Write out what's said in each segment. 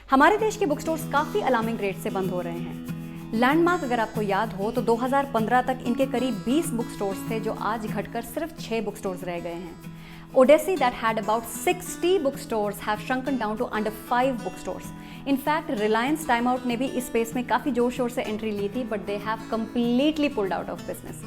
हमारे देश के बुक स्टोर्स काफ़ी अलार्मिंग रेट से बंद हो रहे हैं। लैंडमार्क अगर आपको याद हो तो 2015 तक इनके करीब 20 बुक स्टोर्स थे जो आज घटकर सिर्फ 6 बुक स्टोर्स रह गए हैं। Odyssey that had about 60 bookstores have shrunken down to under 5 bookstores. In fact, Reliance Time Out ने भी इस स्पेस में काफ़ी जोर शोर से एंट्री ली थी, but they have completely pulled out of business.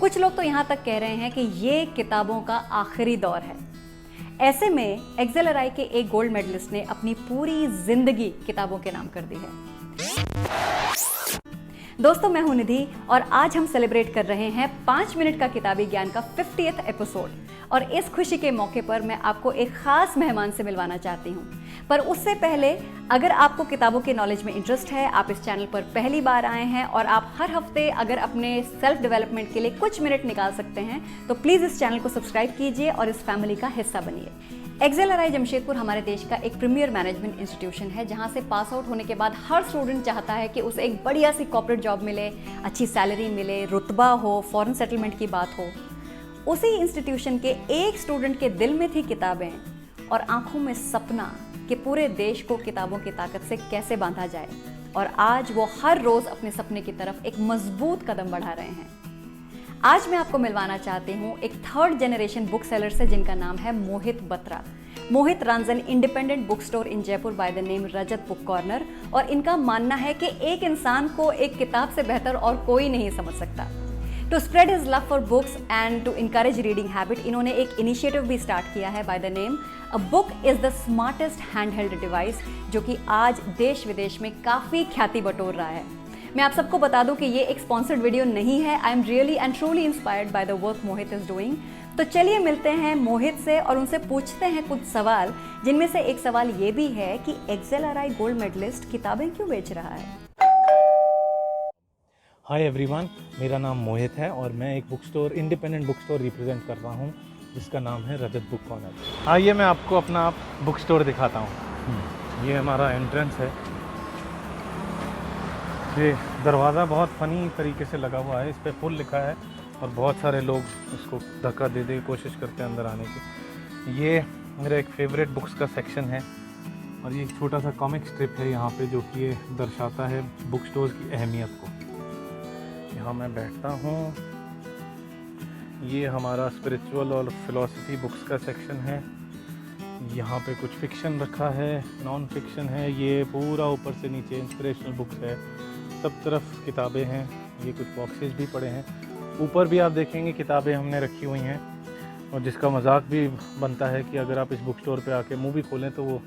कुछ लोग तो यहाँ तक कह रहे हैं कि ये किताबों का आखिरी दौर है। ऐसे में एक्सेलराई के एक गोल्ड मेडलिस्ट ने अपनी पूरी जिंदगी किताबों के नाम कर दी है। दोस्तों, मैं हूं निधि और आज हम सेलिब्रेट कर रहे हैं 5 मिनट का किताबी ज्ञान का 50th एपिसोड। और इस खुशी के मौके पर मैं आपको एक खास मेहमान से मिलवाना चाहती हूं। पर उससे पहले, अगर आपको किताबों के नॉलेज में इंटरेस्ट है, आप इस चैनल पर पहली बार आए हैं और आप हर हफ्ते अगर अपने सेल्फ डेवलपमेंट के लिए कुछ मिनट निकाल सकते हैं तो प्लीज़ इस चैनल को सब्सक्राइब कीजिए और इस फैमिली का हिस्सा बनिए। एक्सेलराई जमशेदपुर हमारे देश का एक प्रीमियर मैनेजमेंट इंस्टीट्यूशन है जहां से पास आउट होने के बाद हर स्टूडेंट चाहता है कि उसे एक बढ़िया सी कॉर्पोरेट जॉब मिले, अच्छी सैलरी मिले, रुतबा हो, फॉरेन सेटलमेंट की बात हो। उसी इंस्टीट्यूशन के एक स्टूडेंट के दिल में थी किताबें और आंखों में सपना कि पूरे देश को किताबों की ताकत से कैसे बांधा जाए, और आज वो हर रोज अपने सपने की तरफ एक मजबूत कदम बढ़ा रहे हैं। आज मैं आपको मिलवाना चाहती हूँ एक 3rd जनरेशन बुक सेलर से जिनका नाम है Mohit Batra. Mohit runs an independent book store in Jaipur by the name Rajat book corner, और इनका मानना है कि एक इंसान को एक किताब से बेहतर और कोई नहीं समझ सकता। To spread his love for books and to encourage reading habit, इन्होंने एक इनिशिएटिव भी स्टार्ट किया है by the name a book is the smartest handheld device, जो कि आज देश विदेश में काफ़ी ख्याति बटोर रहा है। मैं आप सबको बता दूं कि ये एक स्पॉन्सर्ड वीडियो नहीं है। I am really and truly inspired by the work Mohit is doing. तो चलिए मिलते हैं मोहित से और उनसे पूछते हैं कुछ सवाल, जिनमें से एक सवाल ये भी है कि एक्सेलराई गोल्ड मेडलिस्ट किताबें क्यों बेच रहा है। हाय एवरीवन, मेरा नाम मोहित है और मैं एक book store, independent book store represent कर रहा हूँ जिसका नाम है रजत बुक कॉर्नर। आइए मैं आपको अपना बुक स्टोर दिखाता हूँ। ये हमारा एंट्रेंस है। ये दरवाज़ा बहुत फ़नी तरीके से लगा हुआ है, इस पर फुल लिखा है और बहुत सारे लोग उसको धक्का दे की कोशिश करते हैं अंदर आने की। ये मेरा एक फेवरेट बुक्स का सेक्शन है और ये एक छोटा सा कॉमिक स्ट्रिप है यहाँ पे, जो कि ये दर्शाता है बुक स्टोर्स की अहमियत को। यहाँ मैं बैठता हूँ। ये हमारा स्पिरिचुअल और फिलॉसफी बुक्स का सेक्शन है। यहाँ पे कुछ फिक्शन रखा है, नॉन फिक्शन है। ये पूरा ऊपर से नीचे इंस्पिरेशनल बुक्स है, सब तरफ किताबें हैं। ये कुछ बॉक्सेस भी पड़े हैं। ऊपर भी आप देखेंगे किताबें हमने रखी हुई हैं, और जिसका मजाक भी बनता है कि अगर आप इस बुक स्टोर पे आके मुंह भी खोलें तो वो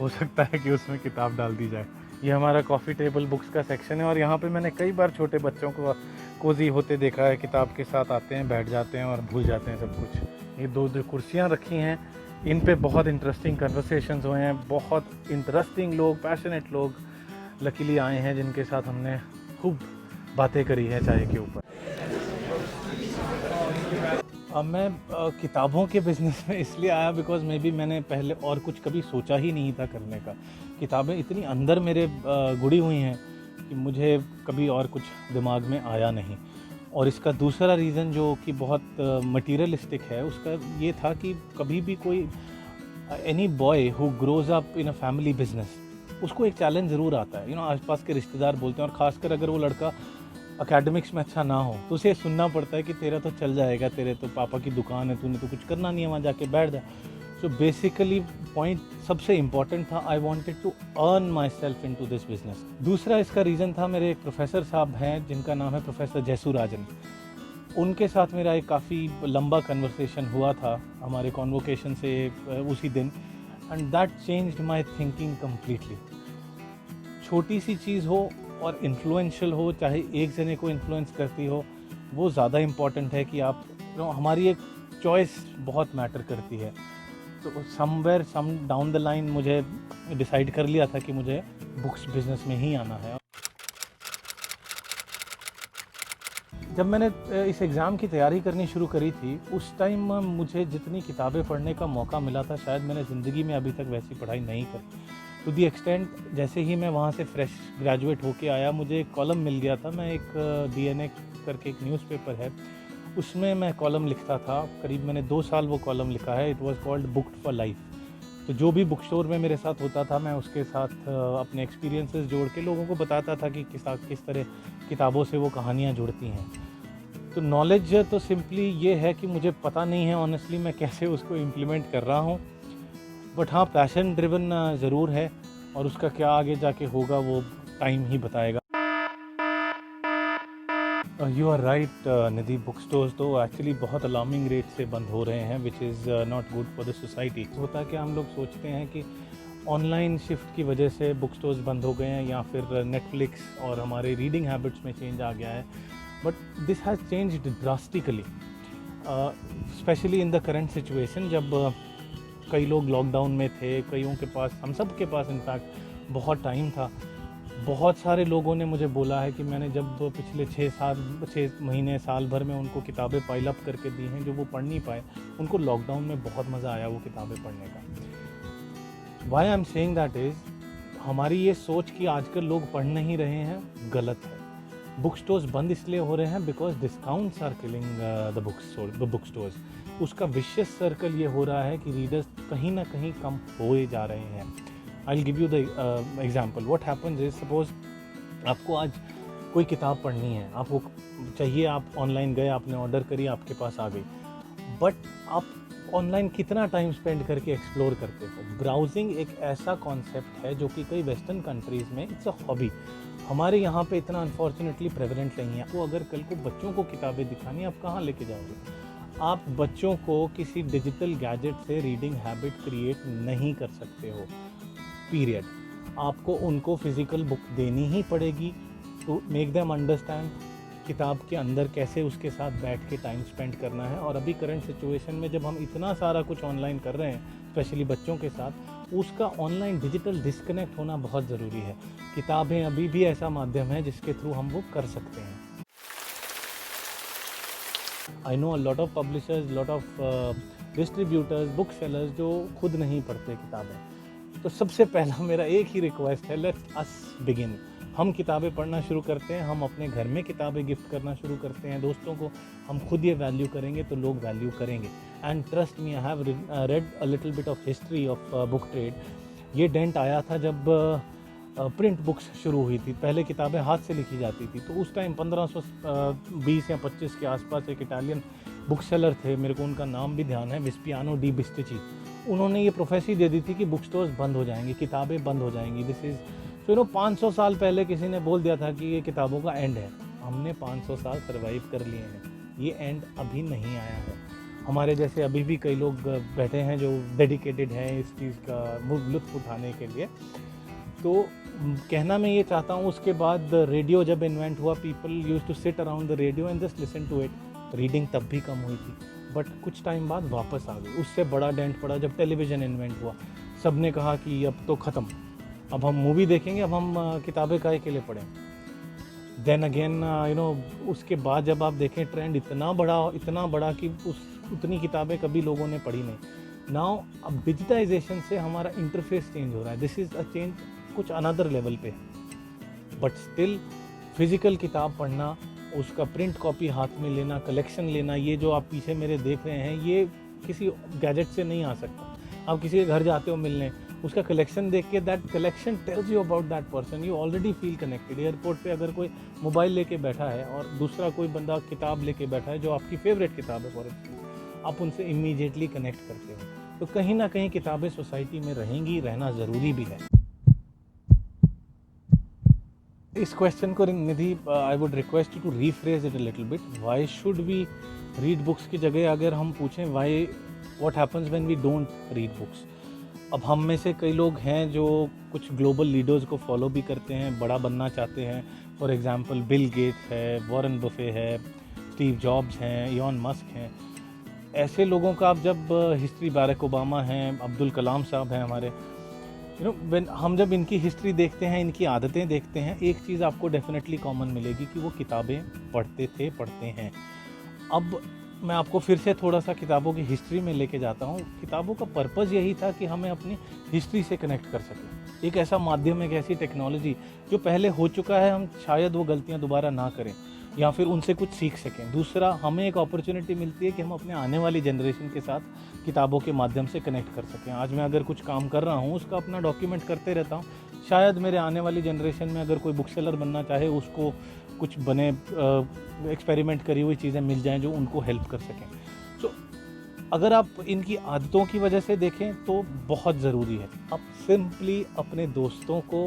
हो सकता है कि उसमें किताब डाल दी जाए। ये हमारा कॉफ़ी टेबल बुक्स का सेक्शन है और यहाँ पे मैंने कई बार छोटे बच्चों को कोजी होते देखा है। किताब के साथ आते हैं, बैठ जाते हैं और भूल जाते हैं सब कुछ। ये दो कुर्सियाँ रखी हैं, इन पे बहुत इंटरेस्टिंग कन्वर्सेशंस हुए हैं। बहुत इंटरेस्टिंग लोग, पैशनेट लोग लकीली आए हैं जिनके साथ हमने खूब बातें करी है चाय के ऊपर। अब मैं किताबों के बिज़नेस में इसलिए आया बिकॉज़ मे बी मैंने पहले और कुछ कभी सोचा ही नहीं था करने का। किताबें इतनी अंदर मेरे गुड़ी हुई हैं कि मुझे कभी और कुछ दिमाग में आया नहीं। और इसका दूसरा रीज़न जो कि बहुत मटीरियलिस्टिक है, उसका ये था कि कभी भी कोई any boy who grows up in a family business, उसको एक चैलेंज ज़रूर आता है। आसपास के रिश्तेदार बोलते हैं, और ख़ासकर अगर वो लड़का एकेडमिक्स में अच्छा ना हो तो उसे सुनना पड़ता है कि तेरा तो चल जाएगा, तेरे तो पापा की दुकान है, तूने तो कुछ करना नहीं है, वहाँ जाके बैठ जा। सो बेसिकली पॉइंट सबसे इम्पॉर्टेंट था, I wanted to earn myself into this business. दूसरा इसका रीज़न था, मेरे एक प्रोफेसर साहब हैं जिनका नाम है प्रोफेसर जयसू राजन। उनके साथ मेरा एक काफ़ी लंबा कन्वर्सेशन हुआ था हमारे कॉन्वोकेशन से उसी दिन, and that changed my thinking completely. छोटी सी चीज़ हो और इन्फ्लुएंशियल हो, चाहे एक जने को इन्फ्लुएंस करती हो, वो ज़्यादा इम्पॉर्टेंट है कि आप हमारी एक चॉइस बहुत मैटर करती है। तो somewhere some down the line मुझे डिसाइड कर लिया था कि मुझे बुक्स बिजनेस में ही आना है। जब मैंने इस एग्ज़ाम की तैयारी करनी शुरू करी थी, उस टाइम मुझे जितनी किताबें पढ़ने का मौका मिला था, शायद मैंने ज़िंदगी में अभी तक वैसी पढ़ाई नहीं करी। टू दी एक्सटेंट, जैसे ही मैं वहाँ से फ्रेश ग्रेजुएट होके आया, मुझे एक कॉलम मिल गया था। मैं एक DNA करके एक न्यूज़पेपर है, उसमें मैं कॉलम लिखता था। करीब मैंने 2 साल वो कॉलम लिखा है। It was called booked for life. तो जो भी बुक स्टोर में मेरे साथ होता था, मैं उसके साथ अपने एक्सपीरियंसेस जोड़ के लोगों को बताता था कि किस तरह किताबों से वो कहानियाँ जुड़ती हैं। तो नॉलेज तो सिंपली ये है कि मुझे पता नहीं है ऑनेस्टली मैं कैसे उसको इम्प्लीमेंट कर रहा हूँ, बट हाँ, पैशन ड्रिवन ज़रूर है, और उसका क्या आगे जाके होगा वो टाइम ही बताएगा। You are right Nidhi, book stores तो एक्चुअली बहुत अलार्मिंग रेट से बंद हो रहे हैं, which is not good for the society. होता क्या, हम लोग सोचते हैं कि ऑनलाइन शिफ्ट की वजह से बुक स्टोर्स बंद हो गए हैं, या फिर नेटफ्लिक्स और हमारे रीडिंग हैबिट्स में चेंज आ गया है, but this has changed drastically, specially in the current situation, जब कई लोग लॉकडाउन में थे, कईयों के पास, हम सब के पास इनफैक्ट बहुत टाइम था। बहुत सारे लोगों ने मुझे बोला है कि मैंने जब पिछले 6 महीने, साल भर में उनको किताबें पाइल अप करके दी हैं जो वो पढ़ नहीं पाए, उनको लॉकडाउन में बहुत मज़ा आया वो किताबें पढ़ने का। Why I am saying that is, हमारी ये सोच कि आजकल लोग पढ़ नहीं रहे हैं, गलत है। बुक स्टोर्स बंद इसलिए हो रहे हैं because discounts are killing the book stores. उसका विशियस सर्कल ये हो रहा है कि रीडर्स कहीं ना कहीं कम होए जा रहे हैं। I will give you the example. What happens is, suppose आपको आज कोई किताब पढ़नी है, आपको चाहिए, आप ऑनलाइन गए, आपने ऑर्डर करी, आपके पास आ गई, बट आप ऑनलाइन कितना टाइम स्पेंड करके एक्सप्लोर करते हो? ब्राउजिंग एक ऐसा कॉन्सेप्ट है जो कि कई वेस्टर्न कंट्रीज़ में इट्स अ हॉबी, हमारे यहाँ पे इतना अनफॉर्चुनेटली प्रेवलेंट नहीं है। तो अगर कल को बच्चों को किताबें दिखानी, आप कहाँ लेके जाओगे? आप बच्चों को किसी डिजिटल गैजेट से रीडिंग हैबिट क्रिएट नहीं कर सकते हो, पीरियड। आपको उनको फिज़िकल बुक देनी ही पड़ेगी टू मेक देम अंडरस्टैंड किताब के अंदर कैसे उसके साथ बैठ के टाइम स्पेंड करना है। और अभी करंट सिचुएशन में जब हम इतना सारा कुछ ऑनलाइन कर रहे हैं, स्पेशली बच्चों के साथ, उसका ऑनलाइन डिजिटल डिस्कनेक्ट होना बहुत ज़रूरी है। किताबें अभी भी ऐसा माध्यम है जिसके थ्रू हम वो कर सकते हैं। I know a lot of publishers, lot of distributors, book sellers जो खुद नहीं पढ़ते किताबें। तो सबसे पहला मेरा एक ही रिक्वेस्ट है, लेट्स अस बिगिन। हम किताबें पढ़ना शुरू करते हैं, हम अपने घर में किताबें गिफ्ट करना शुरू करते हैं दोस्तों को, हम खुद ये वैल्यू करेंगे तो लोग वैल्यू करेंगे। And trust me, I have read a little bit of history of book trade. ये डेंट आया था जब प्रिंट बुक्स शुरू हुई थी। पहले किताबें हाथ से लिखी जाती थी, तो उस टाइम 1520 या 25 के आसपास एक इटालियन बुक सेलर थे, मेरे को उनका नाम भी ध्यान है, विस्पियानो डी बिस्टिची। उन्होंने ये प्रोफेसी दे दी थी कि बुक स्टोर्स बंद हो जाएंगे, किताबें बंद हो जाएंगी। दिस इज़ सो 500 साल पहले किसी ने बोल दिया था कि ये किताबों का एंड है। हमने 500 साल सर्वाइव कर लिए हैं, ये एंड अभी नहीं आया है। हमारे जैसे अभी भी कई लोग बैठे हैं जो डेडिकेटेड हैं इस चीज़ का लुत्फ़ उठाने के लिए। तो कहना मैं ये चाहता हूँ, उसके बाद रेडियो जब इन्वेंट हुआ, people used to sit around the radio and just listen to it. Reading तब भी कम हुई थी, बट कुछ टाइम बाद वापस आ गई। उससे बड़ा डेंट पड़ा जब टेलीविज़न इन्वेंट हुआ। सब ने कहा कि अब तो ख़त्म, अब हम मूवी देखेंगे, अब हम किताबें काहे के लिए पढ़ें। देन अगेन उसके बाद जब आप देखें ट्रेंड इतना बड़ा कि उतनी किताबें कभी लोगों ने पढ़ी नहीं। नाउ अब डिजिटाइजेशन से हमारा इंटरफेस चेंज हो रहा है। दिस इज़ अ चेंज कुछ अनदर लेवल पे है, बट स्टिल फिज़िकल किताब पढ़ना, उसका प्रिंट कॉपी हाथ में लेना, कलेक्शन लेना, ये जो आप पीछे मेरे देख रहे हैं, ये किसी गैजेट से नहीं आ सकता। आप किसी के घर जाते हो मिलने, उसका कलेक्शन देख के, that collection tells you about that person, you already feel connected. Airport पे अगर कोई मोबाइल लेके बैठा है और दूसरा कोई बंदा किताब लेके बैठा है जो आपकी फेवरेट किताब है फॉर इंस्टेंस, आप उनसे इमीडिएटली कनेक्ट करते हो। तो कहीं ना कहीं किताबें सोसाइटी में रहेंगी, रहना ज़रूरी भी है। इस क्वेश्चन को Nidhi, I would request you to rephrase it a little bit. Why should we read books की जगह अगर हम पूछें why, what happens when we don't read books. अब हम में से कई लोग हैं जो कुछ ग्लोबल लीडर्स को फॉलो भी करते हैं, बड़ा बनना चाहते हैं। फॉर एग्जांपल बिल गेट्स है, वॉरेन बफे है, स्टीव जॉब्स हैं, इलॉन मस्क हैं। ऐसे लोगों का आप जब हिस्ट्री, बारक ओबामा हैं, अब्दुल कलाम साहब हैं हमारे, हम जब इनकी हिस्ट्री देखते हैं, इनकी आदतें देखते हैं, एक चीज़ आपको डेफिनेटली कॉमन मिलेगी कि वो किताबें पढ़ते हैं। अब मैं आपको फिर से थोड़ा सा किताबों की हिस्ट्री में लेके जाता हूँ। किताबों का पर्पज़ यही था कि हमें अपनी हिस्ट्री से कनेक्ट कर सकें। एक ऐसा माध्यम, एक ऐसी टेक्नोलॉजी जो पहले हो चुका है, हम शायद वो गलतियाँ दोबारा ना करें। या फिर उनसे कुछ सीख सकें। दूसरा, हमें एक अपॉर्चुनिटी मिलती है कि हम अपने आने वाली जनरेशन के साथ किताबों के माध्यम से कनेक्ट कर सकें। आज मैं अगर कुछ काम कर रहा हूँ, उसका अपना डॉक्यूमेंट करते रहता हूँ, शायद मेरे आने वाली जनरेशन में अगर कोई बुक सेलर बनना चाहे, उसको कुछ बने एक्सपेरिमेंट करी हुई चीज़ें मिल जाएं जो उनको हेल्प कर सकें। सो अगर आप इनकी आदतों की वजह से देखें तो बहुत ज़रूरी है। आप सिंपली अपने दोस्तों को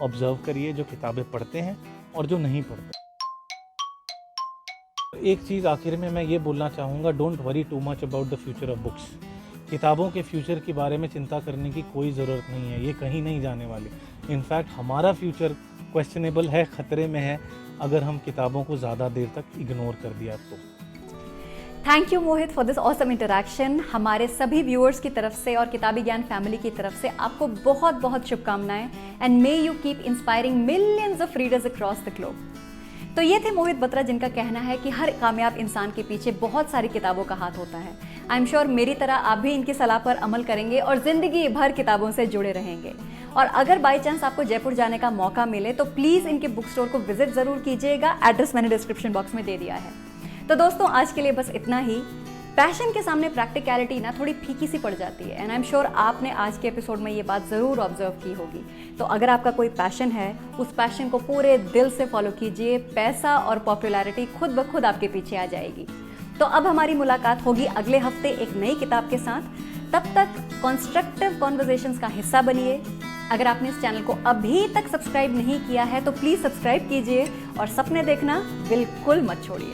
ऑब्ज़र्व करिए जो किताबें पढ़ते हैं और जो नहीं पढ़ते। एक चीज़ आखिर में मैं ये बोलना चाहूँगा, don't worry too much about the future of books. किताबों के फ्यूचर के बारे में चिंता करने की कोई ज़रूरत नहीं है, ये कहीं नहीं जाने वाली। इनफैक्ट हमारा फ्यूचर क्वेश्चनेबल है, ख़तरे में है, अगर हम किताबों को ज़्यादा देर तक इग्नोर कर दिया तो। Thank you Mohit for this awesome interaction. हमारे सभी व्यूअर्स की तरफ से और किताबी ज्ञान फैमिली की तरफ से आपको बहुत बहुत शुभकामनाएं, and may you keep inspiring millions of readers across the globe. तो ये थे मोहित बत्रा, जिनका कहना है कि हर कामयाब इंसान के पीछे बहुत सारी किताबों का हाथ होता है। आई एम श्योर मेरी तरह आप भी इनकी सलाह पर अमल करेंगे और ज़िंदगी भर किताबों से जुड़े रहेंगे। और अगर बाई चांस आपको जयपुर जाने का मौका मिले तो प्लीज़ इनके बुक स्टोर को विजिट ज़रूर कीजिएगा। एड्रेस मैंने डिस्क्रिप्शन बॉक्स में दे दिया है। तो दोस्तों, आज के लिए बस इतना ही। पैशन के सामने प्रैक्टिकलिटी ना थोड़ी फीकी सी पड़ जाती है, एंड आई एम श्योर आपने आज के एपिसोड में ये बात ज़रूर ऑब्जर्व की होगी। तो अगर आपका कोई पैशन है, उस पैशन को पूरे दिल से फॉलो कीजिए। पैसा और पॉपुलैरिटी खुद ब खुद आपके पीछे आ जाएगी। तो अब हमारी मुलाकात होगी अगले हफ्ते एक नई किताब के साथ। तब तक कॉन्स्ट्रक्टिव कॉन्वर्सेशंस का हिस्सा बनिए। अगर आपने इस चैनल को अभी तक सब्सक्राइब नहीं किया है तो प्लीज़ सब्सक्राइब कीजिए और सपने देखना बिल्कुल मत छोड़िए।